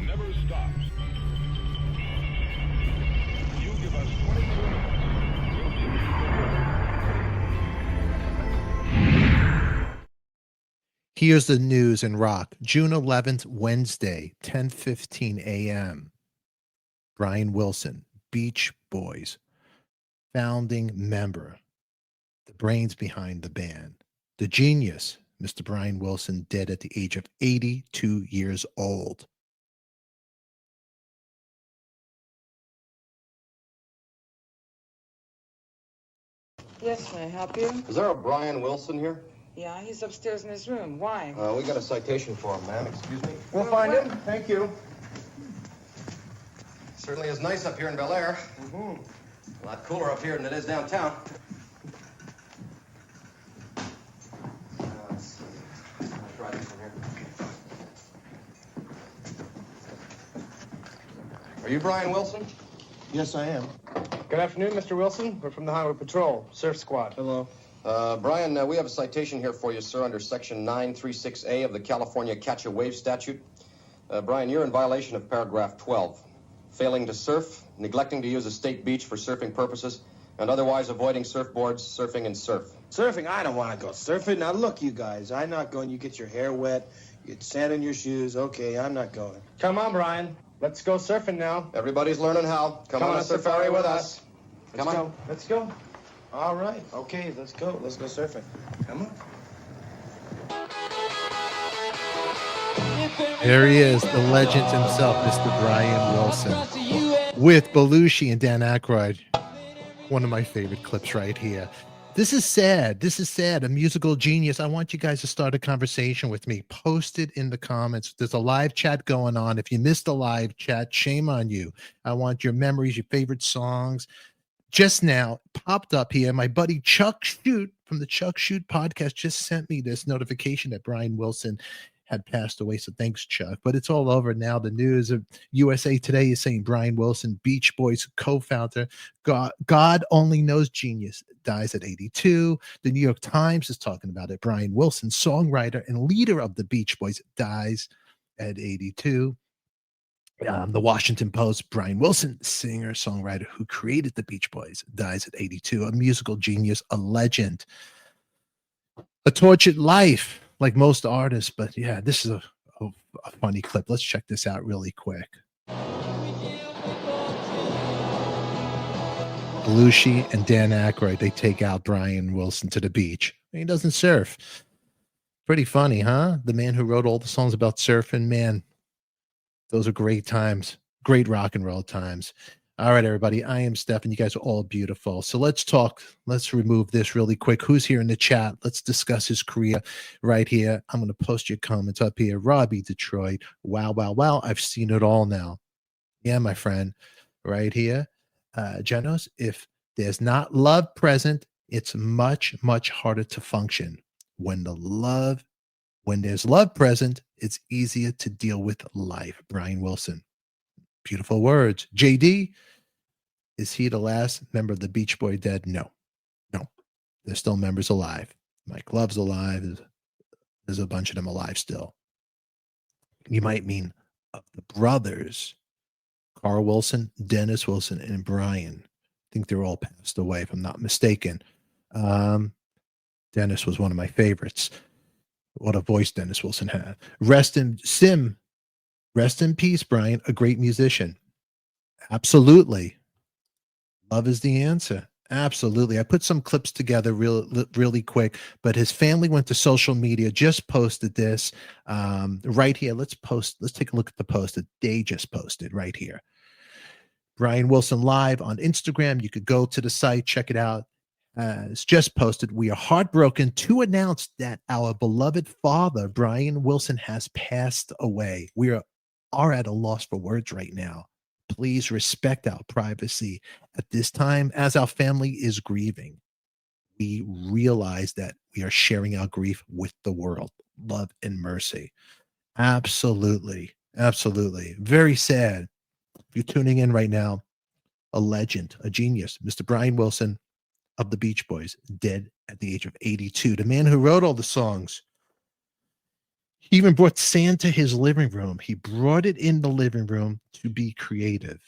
never stops. You give us 22 minutes, we'll give you the word. Here's the news in rock. June 11th, Wednesday, 10:15 a.m. Brian Wilson, Beach Boys, founding member, the brains behind the band, the genius, Mr. Brian Wilson, dead at the age of 82 years old. Yes, may I help you? Is there a Brian Wilson here? Yeah, he's upstairs in his room. Why? We got a citation for him, ma'am. Excuse me. We'll find him. Thank you. Certainly is nice up here in Bel Air. A lot cooler up here than it is downtown. Let's see. Let's try this one here. Are you Brian Wilson? Yes, I am. Good afternoon, Mr. Wilson. We're from the Highway Patrol, Surf Squad. Hello. Brian, we have a citation here for you, sir, under Section 936A of the California Catch-a-Wave Statute. Brian, you're in violation of paragraph 12. Failing to surf, neglecting to use a state beach for surfing purposes, and otherwise avoiding surfboards, surfing, and surf. Surfing? I don't want to go surfing. Now, look, you guys, I'm not going. You get your hair wet, you get sand in your shoes. Okay, I'm not going. Come on, Brian. Let's go surfing now. Everybody's learning how. Come on a safari with us. Come on. Let's go. All right. Okay, let's go. Let's go surfing. Come on. There he is, the legend himself, Mr. Brian Wilson, with Belushi and Dan Aykroyd. One of my favorite clips right here. This is sad. This is sad. A musical genius. I want you guys to start a conversation with me. Post it in the comments. There's a live chat going on. If you missed the live chat, shame on you. I want your memories, your favorite songs. Just now popped up here. My buddy Chuck Shoot from the Chuck Shoot podcast just sent me this notification that Brian Wilson had passed away. So thanks, Chuck. But it's all over now. The news of USA Today is saying Brian Wilson, Beach Boys co-founder, God only knows genius, dies at 82. The New York Times is talking about it. Brian Wilson, songwriter and leader of the Beach Boys, dies at 82. The Washington Post, Brian Wilson, singer, songwriter who created the Beach Boys, dies at 82. A musical genius, a legend, a tortured life, like most artists. But yeah, this is a funny clip. Let's check this out really quick. Belushi and Dan Aykroyd, they take out Brian Wilson to the beach. He doesn't surf. Pretty funny, huh? The man who wrote all the songs about surfing, man. Those are great times, great rock and roll times. All right, everybody. I am Steph, and you guys are all beautiful. So let's talk. Let's remove this really quick. Who's here in the chat? Let's discuss his career right here. I'm going to post your comments up here. Robbie, Detroit. Wow, wow, wow. I've seen it all now. Yeah, my friend. Right here. Genos, if there's not love present, it's much, much harder to function. When there's love present, it's easier to deal with life. Brian Wilson. Beautiful words. JD, is he the last member of the Beach Boy dead? No. There's still members alive. Mike Love's alive. There's a bunch of them alive still. You might mean of the brothers, Carl Wilson, Dennis Wilson, and Brian. I think they're all passed away, if I'm not mistaken. Dennis was one of my favorites. What a voice Dennis Wilson had. Rest in peace, Brian, a great musician. Absolutely. Love is the answer. Absolutely. I put some clips together really quick, but his family went to social media, just posted this right here. Let's take a look at the post that they just posted right here. Brian Wilson live on Instagram. You could go to the site, check it out. It's just posted. We are heartbroken to announce that our beloved father, Brian Wilson, has passed away. We are at a loss for words right now. Please respect our privacy at this time as our family is grieving. We realize that we are sharing our grief with the world. Love and mercy. Absolutely. Absolutely. Very sad. If you're tuning in right now, a legend, a genius, Mr. Brian Wilson of the Beach Boys, dead at the age of 82. The man who wrote all the songs. He even brought sand to his living room. He brought it in the living room to be creative.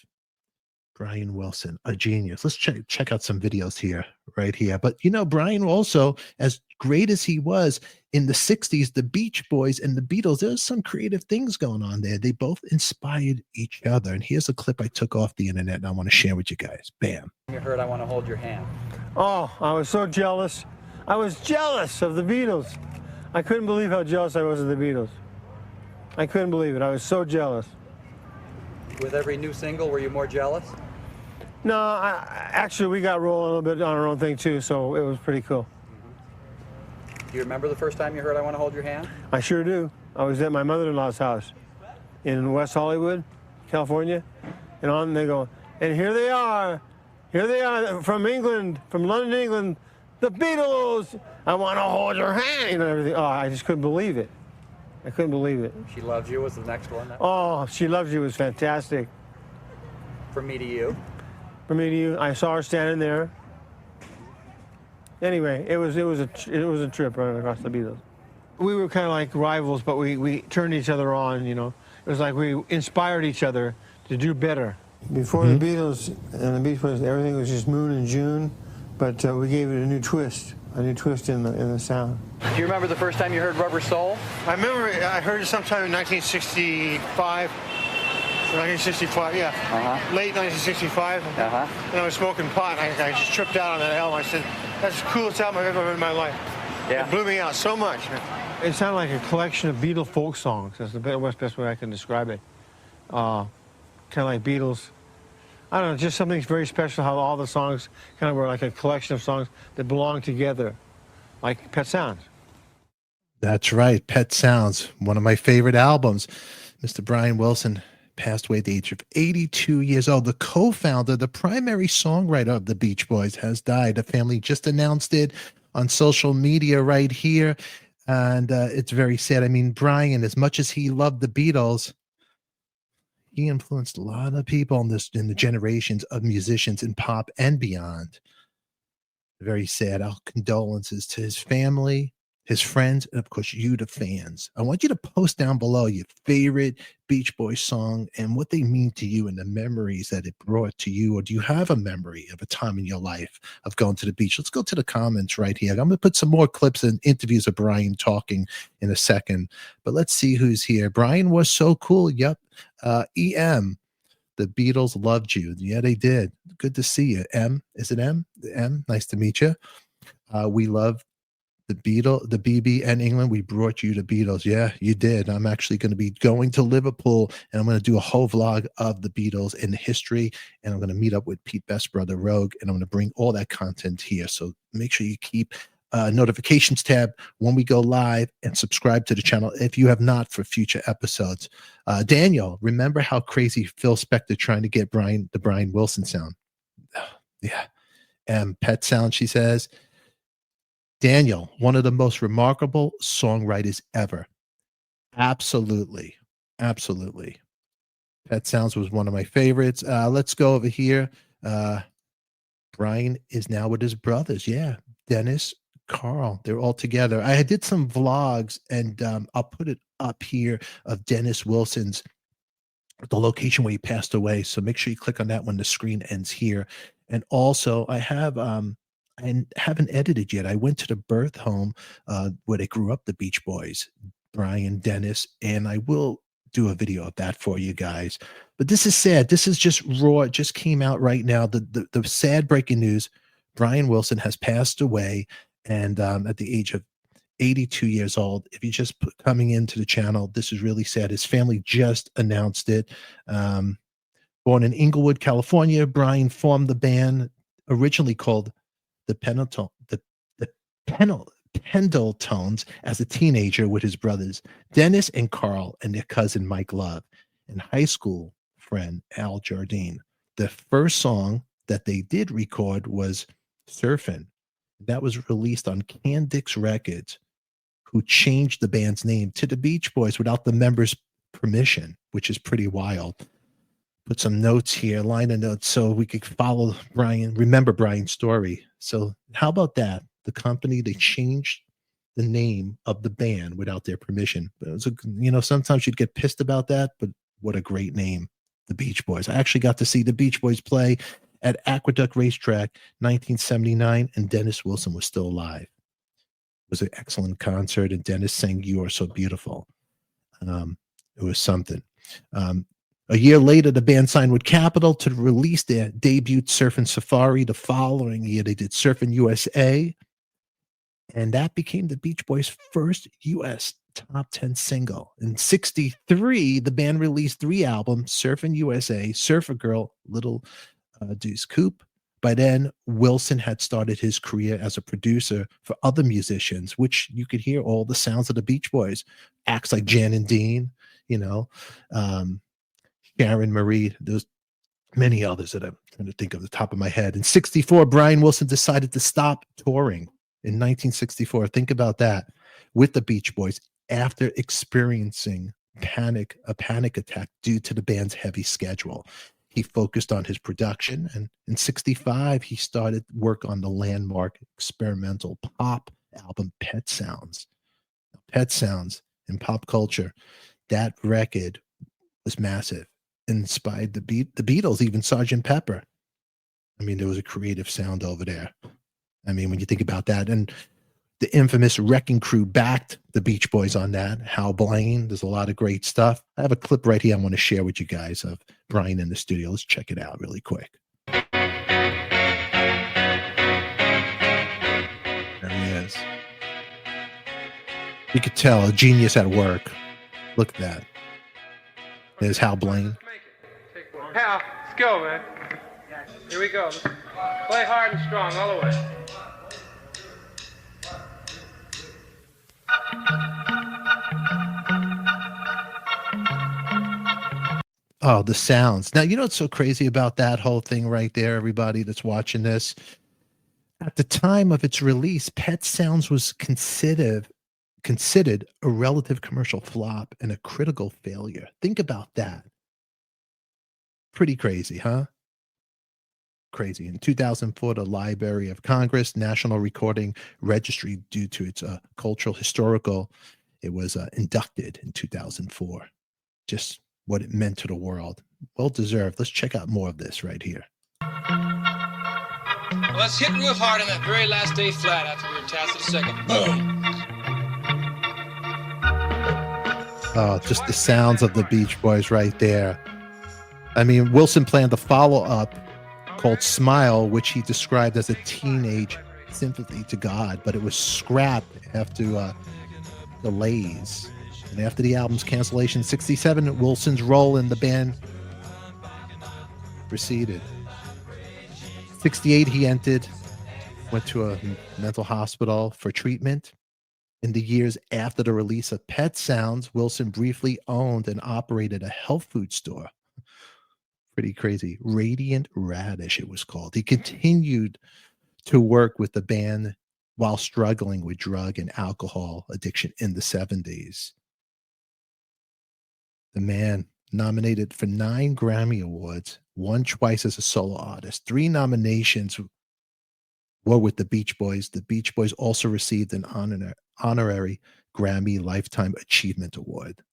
Brian Wilson, a genius. Let's check out some videos here, right here. But you know, Brian also, as great as he was in the 60s, the Beach Boys and the Beatles, there's some creative things going on there. They both inspired each other. And here's a clip I took off the internet and I want to share with you guys. Bam. You heard I Want to Hold Your Hand. Oh, I was so jealous. I was jealous of the Beatles. I couldn't believe how jealous I was of the Beatles. I couldn't believe it. I was so jealous. With every new single, were you more jealous? No, actually, we got rolling a little bit on our own thing, too, so it was pretty cool. Do you remember the first time you heard I Want to Hold Your Hand? I sure do. I was at my mother-in-law's house in West Hollywood, California, and they go, and here they are from England, from London, England, the Beatles. I want to hold your hand, and everything. Oh, I just couldn't believe it. I couldn't believe it. She Loves You was the next one. Oh, She Loves You was fantastic. From Me to You. From Me to You, I saw her standing there. Anyway, it was a trip running across the Beatles. We were kind of like rivals, but we turned each other on. You know, it was like we inspired each other to do better. Before the Beatles and the Beach Boys, everything was just Moon and June, but we gave it a new twist in the sound. Do you remember the first time you heard Rubber Soul? I remember I heard it sometime in 1965. 1965, yeah. Late 1965. And I was smoking pot, and I just tripped out on that album. I said, that's the coolest album I've ever heard in my life. Yeah. It blew me out so much. It sounded like a collection of Beatle folk songs. That's the best way I can describe it. Kind of like Beatles. I don't know, just something very special how all the songs kind of were like a collection of songs that belong together, like Pet Sounds. That's right. Pet Sounds, one of my favorite albums. Mr. Brian Wilson passed away at the age of 82 years old. The co-founder, the primary songwriter of the Beach Boys, has died. The family just announced it on social media right here. And it's very sad. I mean, Brian, as much as he loved the Beatles, he influenced a lot of people in the generations of musicians in pop and beyond. Very sad. Our condolences to his family, his friends, and of course you, the fans. I want you to post down below your favorite Beach Boys song and what they mean to you and the memories that it brought to you. Or do you have a memory of a time in your life of going to the beach? Let's go to the comments right here. I'm going to put some more clips and interviews of Brian talking in a second, but let's see who's here. Brian was so cool. Yep. EM, the Beatles loved you. Yeah, they did. Good to see you. M, is it M? M, nice to meet you. We love the BB and England. We brought you to Beatles. Yeah, you did. I'm actually going to be going to Liverpool, and I'm going to do a whole vlog of the Beatles and the history, and I'm going to meet up with Pete Best's brother, Rogue, and I'm going to bring all that content here. So make sure you keep notifications tab when we go live and subscribe to the channel if you have not for future episodes. Daniel, remember how crazy Phil Spector trying to get the Brian Wilson sound? Yeah. And Pet Sound, she says, Daniel, one of the most remarkable songwriters ever. Absolutely. Absolutely. Pet Sounds was one of my favorites. Let's go over here. Brian is now with his brothers. Yeah. Dennis, Carl, they're all together. I did some vlogs, and I'll put it up here of Dennis Wilson's, the location where he passed away. So make sure you click on that when the screen ends here. And also I haven't edited yet. I went to the birth home where they grew up, the Beach Boys, Brian, Dennis, and I will do a video of that for you guys. But this is sad. This is just raw. It just came out right now. The sad breaking news, Brian Wilson has passed away, and at the age of 82 years old. If you're just coming into the channel, this is really sad. His family just announced it. Born in Inglewood, California, Brian formed the band originally called the Pendletones as a teenager with his brothers Dennis and Carl and their cousin Mike Love and high school friend Al Jardine. The first song that they did record was Surfin'. That was released on Candix Records, who changed the band's name to the Beach Boys without the members' permission, which is pretty wild. Put some notes here, liner notes, so we could follow Brian, remember Brian's story. So how about that? The company, they changed the name of the band without their permission. But it was you know, sometimes you'd get pissed about that, but what a great name, the Beach Boys. I actually got to see the Beach Boys play at Aqueduct Racetrack 1979, and Dennis Wilson was still alive. It was an excellent concert, and Dennis sang "You Are So Beautiful." It was something. A year later, the band signed with Capitol to release their debut Surfin' Safari. The following year, they did Surfin' USA, and that became the Beach Boys' first U.S. top 10 single. In '63, the band released 3 albums: Surfin' USA, Surfer Girl, Little Deuce Coupe. By then, Wilson had started his career as a producer for other musicians, which you could hear all the sounds of the Beach Boys. Acts like Jan and Dean, you know, Sharon Marie. There's many others that I'm trying to think of the top of my head. In '64, Brian Wilson decided to stop touring. In 1964, think about that, with the Beach Boys after experiencing a panic attack due to the band's heavy schedule. He focused on his production, and in '65, he started work on the landmark experimental pop album Pet Sounds. Pet Sounds in pop culture, that record was massive. Inspired the Beatles, even Sgt. Pepper. I mean, there was a creative sound over there. I mean, when you think about that, and the infamous Wrecking Crew backed the Beach Boys on that. Hal Blaine, there's a lot of great stuff. I have a clip right here I want to share with you guys of Brian in the studio. Let's check it out really quick. There he is. You could tell a genius at work. Look at that. There's Hal Blaine. Hal, let's go, man. Here we go. Play hard and strong all the way. Oh, the sounds. Now, you know what's so crazy about that whole thing right there, everybody that's watching this? At the time of its release, Pet Sounds was considered a relative commercial flop and a critical failure. Think about that. Pretty crazy, huh? Crazy. In 2004, the Library of Congress National Recording Registry, due to its cultural historical, it was inducted in 2004. Just what it meant to the world. Well deserved. Let's check out more of this right here. Well, let's hit real hard on that very last day flat after we were tasked at a second. Boom! Oh, just the sounds of the Beach Boys right there. I mean, Wilson planned a follow-up called Smile, which he described as a teenage sympathy to God, but it was scrapped after delays. And after the album's cancellation in '67, Wilson's role in the band receded. '68, he went to a mental hospital for treatment. In the years after the release of Pet Sounds, Wilson briefly owned and operated a health food store. Pretty crazy. Radiant Radish, it was called. He continued to work with the band while struggling with drug and alcohol addiction in the '70s. The man nominated for 9 Grammy Awards, won twice as a solo artist. 3 nominations were with the Beach Boys. The Beach Boys also received an honorary Grammy Lifetime Achievement Award.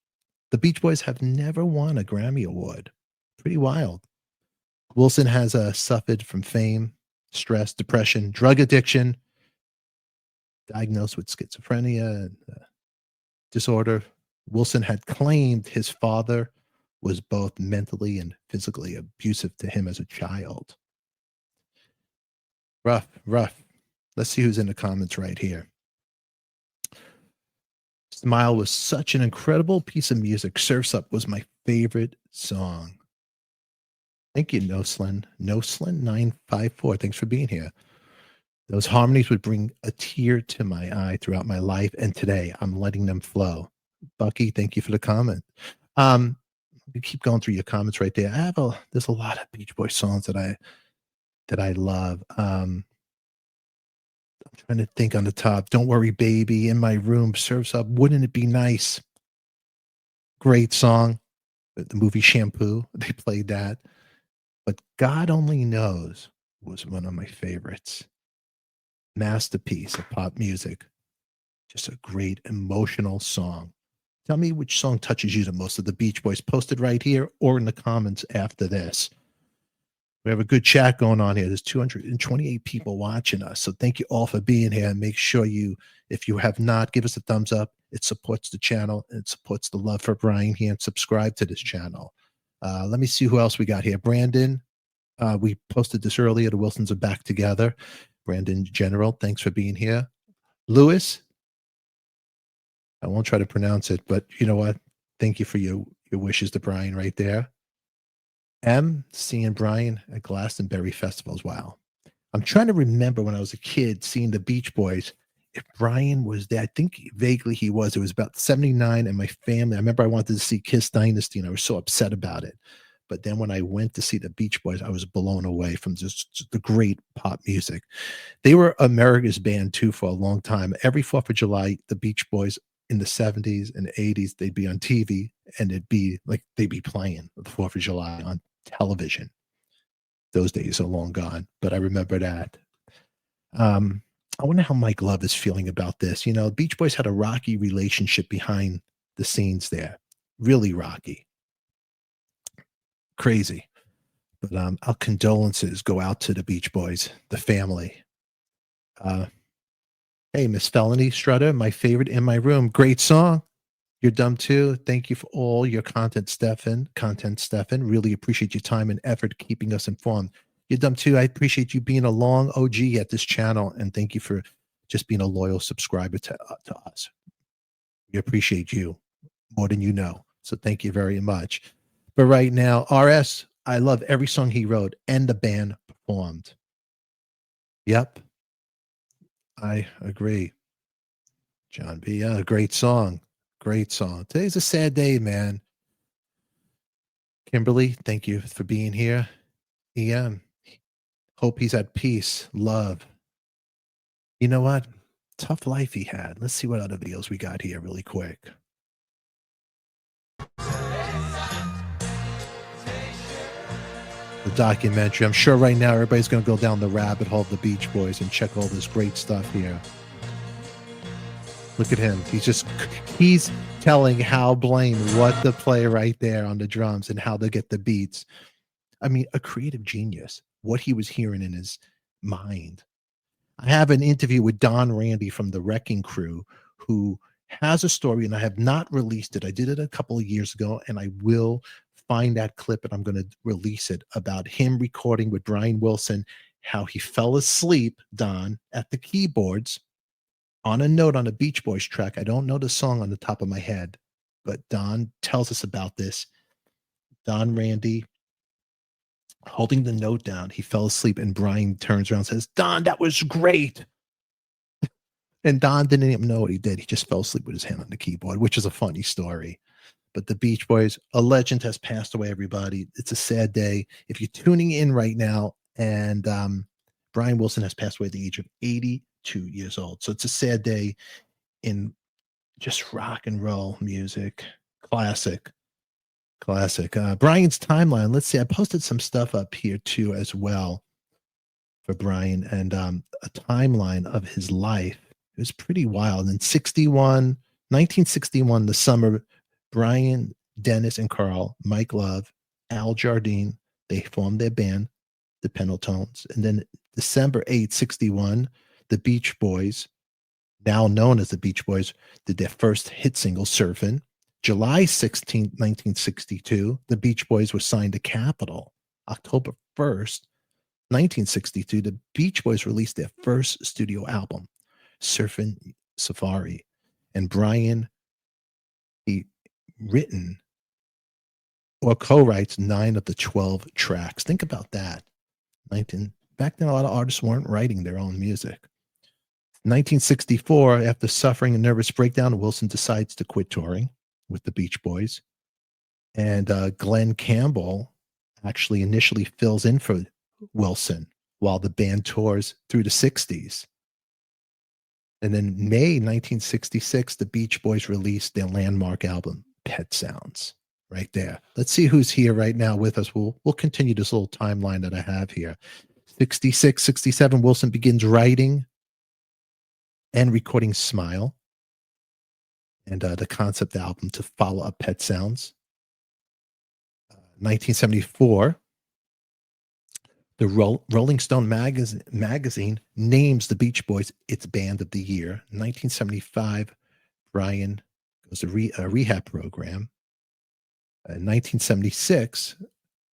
The Beach Boys have never won a Grammy Award. Pretty wild. Wilson has suffered from fame, stress, depression, drug addiction, diagnosed with schizophrenia and disorder. Wilson had claimed his father was both mentally and physically abusive to him as a child. Rough. Let's see who's in the comments right here. Smile was such an incredible piece of music. Surf's Up was my favorite song. Thank you, Noslin 954. Thanks for being here. Those harmonies would bring a tear to my eye throughout my life, and today I'm letting them flow. Bucky, thank you for the comment. We keep going through your comments right there. There's a lot of Beach Boys songs that I love. I'm trying to think on the top. Don't Worry Baby, In My Room, Surf's Up, Wouldn't It Be Nice? Great song. The movie Shampoo, they played that. But God Only Knows was one of my favorites. Masterpiece of pop music. Just a great emotional song. Tell me which song touches you the most of the Beach Boys. Posted right here or in the comments after this. We have a good chat going on here. There's 228 people watching us. So thank you all for being here. And make sure you, if you have not, give us a thumbs up. It supports the channel. And it supports the love for Brian here. And subscribe to this channel. Let me see who else we got here. Brandon, we posted this earlier. The Wilsons are back together. Brandon General, thanks for being here. Lewis, I won't try to pronounce it, but you know what? Thank you for your wishes to Brian right there. Seeing Brian at Glastonbury Festivals. Wow. I'm trying to remember when I was a kid seeing the Beach Boys, if Brian was there. I think vaguely he was. It was about 79, and my family, I remember I wanted to see Kiss Dynasty, and I was so upset about it. But then when I went to see the Beach Boys, I was blown away from just the great pop music. They were America's band, too, for a long time. Every 4th of July, the Beach Boys in the 70s and 80s, they'd be on TV, and it'd be like they'd be playing the 4th of July on television. Those days are long gone, but I remember that. I wonder how Mike Love is feeling about this. You know, Beach Boys had a rocky relationship behind the scenes there. Really rocky. Crazy. But our condolences go out to the Beach Boys, the family. Hey, Miss Felony Strutter, my favorite in my room. Great song. You're dumb too. Thank you for all your content, Stefan. Really appreciate your time and effort keeping us informed. You're dumb too. I appreciate you being a long OG at this channel, and thank you for just being a loyal subscriber to us. We appreciate you more than you know. So thank you very much. But right now, RS, I love every song he wrote and the band performed. Yep. I agree. John B. Yeah, great song. Great song. Today's a sad day, man. Kimberly, thank you for being here. EM, hope he's at peace. Love. You know what? Tough life he had. Let's see what other videos we got here really quick. The documentary. I'm sure right now everybody's going to go down the rabbit hole of the Beach Boys and check all this great stuff here. Look at him. He's telling Hal Blaine what to play right there on the drums and how to get the beats. I mean, a creative genius, what he was hearing in his mind. I have an interview with Don Randy from the Wrecking Crew, who has a story, and I have not released it. I did it a couple of years ago, and I will find that clip, and I'm going to release it, about him recording with Brian Wilson, how he fell asleep, Don, at the keyboards on a note on a Beach Boys track. I don't know the song on the top of my head, but Don tells us about this. Don Randy holding the note down. He fell asleep, and Brian turns around and says, Don, that was great. And Don didn't even know what he did. He just fell asleep with his hand on the keyboard, which is a funny story. But the Beach Boys, a legend, has passed away, everybody. It's a sad day. If you're tuning in right now, and Brian Wilson has passed away at the age of 82 years old. So it's a sad day in just rock and roll music. Classic. Brian's timeline. Let's see. I posted some stuff up here too as well for Brian, and a timeline of his life. It was pretty wild. In 1961, the summer, Brian, Dennis, and Carl, Mike Love, Al Jardine, they formed their band, the Pendletones. And then December 8th, 61, the Beach Boys, now known as the Beach Boys, did their first hit single, Surfin'. July 16th, 1962, the Beach Boys were signed to Capitol. October 1st, 1962, the Beach Boys released their first studio album, Surfin' Safari. And Brian, he written or co-writes 9 of the 12 tracks. Think about that. Back then, a lot of artists weren't writing their own music. 1964, after suffering a nervous breakdown, Wilson decides to quit touring with the Beach Boys. And Glenn Campbell actually initially fills in for Wilson while the band tours through the 60s. And then May 1966, the Beach Boys released their landmark album, Pet Sounds, right there. Let's see who's here right now with us. We'll continue this little timeline that I have here. 66, 67, Wilson begins writing and recording Smile. and the concept album to follow up Pet Sounds. 1974, the Rolling Stone magazine names the Beach Boys its Band of the Year. 1975, Brian goes to a rehab program. In 1976,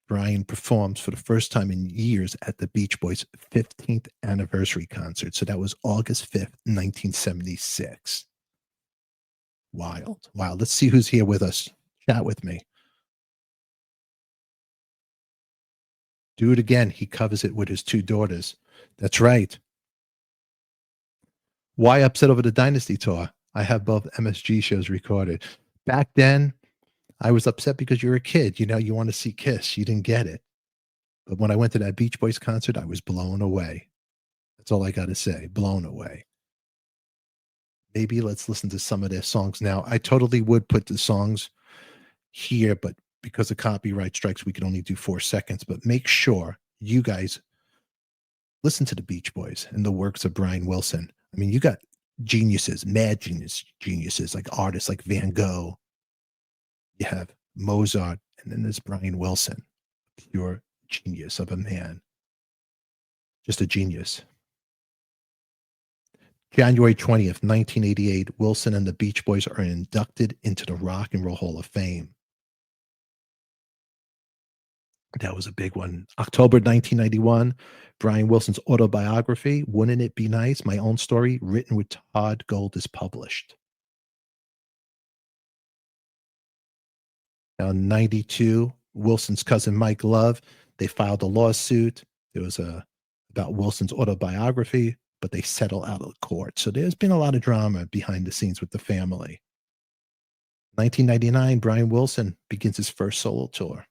Brian performs for the first time in years at the Beach Boys' 15th anniversary concert. So that was August 5th, 1976. Wild. Wow. Let's see who's here with us. Chat with me. Do it again. He covers it with his two daughters. That's right. Why upset over the Dynasty tour? I have both MSG shows recorded. Back then, I was upset because you're a kid. You know, you want to see Kiss. You didn't get it. But when I went to that Beach Boys concert, I was blown away. That's all I got to say. Blown away. Maybe let's listen to some of their songs now. I totally would put the songs here, but because of copyright strikes, we can only do 4 seconds. But make sure you guys listen to the Beach Boys and the works of Brian Wilson. I mean, you got geniuses, mad geniuses, like artists like Van Gogh. You have Mozart, and then there's Brian Wilson, pure genius of a man. Just a genius. January 20th, 1988, Wilson and the Beach Boys are inducted into the Rock and Roll Hall of Fame. That was a big one. October 1991, Brian Wilson's autobiography, Wouldn't It Be Nice? My Own Story, written with Todd Gold, is published. Now, in 92, Wilson's cousin Mike Love, they filed a lawsuit. It was about Wilson's autobiography, but they settle out of court. So there's been a lot of drama behind the scenes with the family. 1999, Brian Wilson begins his first solo tour.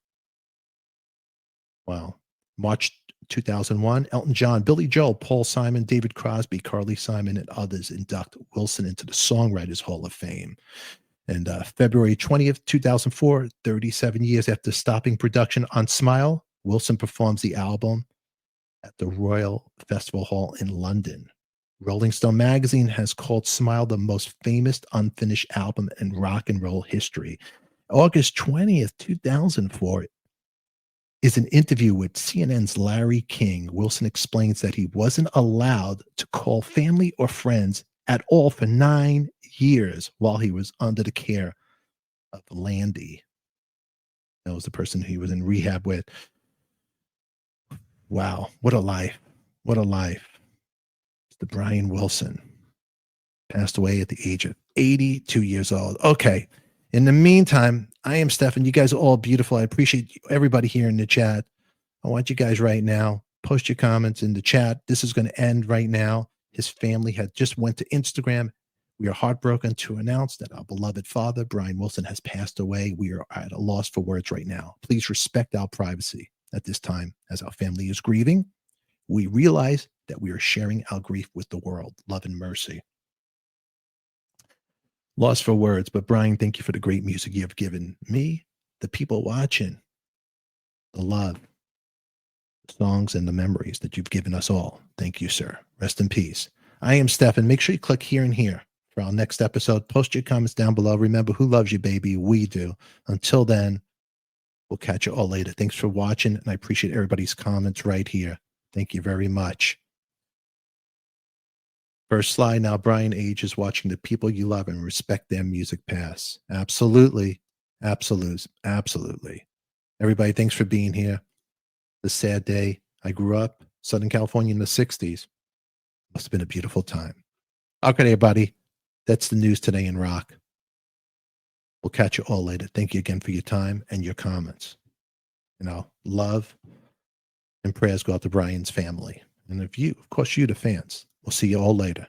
Wow. March 2001, Elton John, Billy Joel, Paul Simon, David Crosby, Carly Simon, and others induct Wilson into the Songwriters Hall of Fame. And February 20th, 2004, 37 years after stopping production on Smile, Wilson performs the album at the Royal Festival Hall in London. Rolling Stone magazine has called Smile the most famous unfinished album in rock and roll history. August 20th, 2004, is an interview with CNN's Larry King. Wilson explains that he wasn't allowed to call family or friends at all for 9 years while he was under the care of Landy. That was the person he was in rehab with. Wow, what a life. What a life. The Brian Wilson passed away at the age of 82 years old. Okay. In the meantime, I am Stefan. You guys are all beautiful. I appreciate everybody here in the chat. I want you guys right now, post your comments in the chat. This is going to end right now. His family had just went to Instagram. We are heartbroken to announce that our beloved father, Brian Wilson, has passed away. We are at a loss for words right now. Please respect our privacy at this time as our family is grieving. We realize that we are sharing our grief with the world. Love and mercy. Lost for words, but Brian, thank you for the great music you have given me, the people watching, the love, the songs, and the memories that you've given us all. Thank you, sir. Rest in peace. I am Stefan. Make sure you click here and here for our next episode. Post your comments down below. Remember, who loves you, baby? We do. Until then, we'll catch you all later. Thanks for watching, and I appreciate everybody's comments right here. Thank you very much. First slide now, Brian Age is watching the people you love and respect their music pass. Absolutely. Absolutely. Everybody, thanks for being here. The sad day. I grew up Southern California in the 60s. Must have been a beautiful time. Okay, everybody. That's the news today in rock. We'll catch you all later. Thank you again for your time and your comments. Love and prayers go out to Brian's family. And of course, you, the fans. We'll see you all later.